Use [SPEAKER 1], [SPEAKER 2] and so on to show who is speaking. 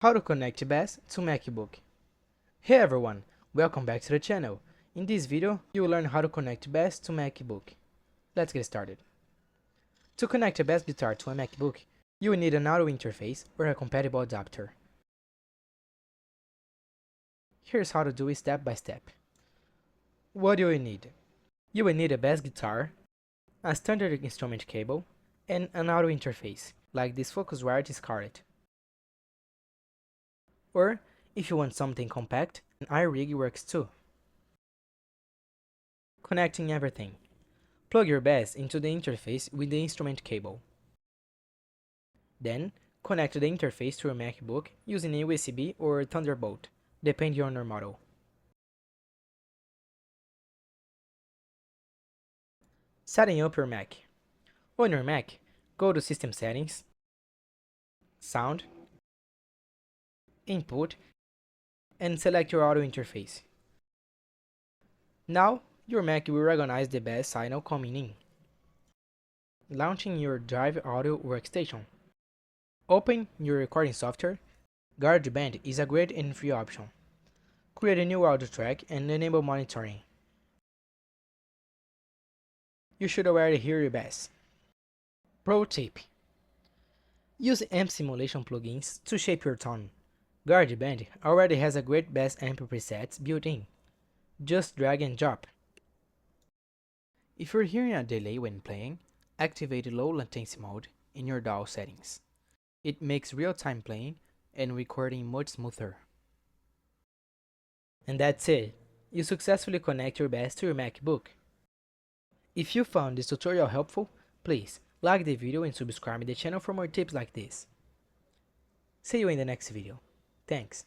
[SPEAKER 1] How to connect bass to MacBook. Hey everyone, welcome back to the channel. In this video, you will learn how to connect bass to MacBook. Let's get started. To connect a bass guitar to a MacBook, you will need an audio interface or a compatible adapter. Here's how to do it step by step. What do you need? You will need a bass guitar, a standard instrument cable, and an audio interface, like this Focusrite Scarlett. Or, if you want something compact, an iRig works too. Connecting everything. Plug your bass into the interface with the instrument cable. Then, connect the interface to your MacBook using a USB or Thunderbolt, depending on your model. Setting up your Mac. On your Mac, go to System Settings, Sound, Input, and select your audio interface. Now, your Mac will recognize the bass signal coming in. Launching your Drive Audio workstation. Open your recording software. GarageBand is a great and free option. Create a new audio track and enable monitoring. You should already hear your bass. Pro tip: use amp simulation plugins to shape your tone. GarageBand already has a great bass amp presets built in. Just drag and drop. If you're hearing a delay when playing, activate low latency mode in your DAW settings. It makes real-time playing and recording much smoother. And that's it! You successfully connect your bass to your MacBook. If you found this tutorial helpful, please like the video and subscribe to the channel for more tips like this. See you in the next video. Thanks.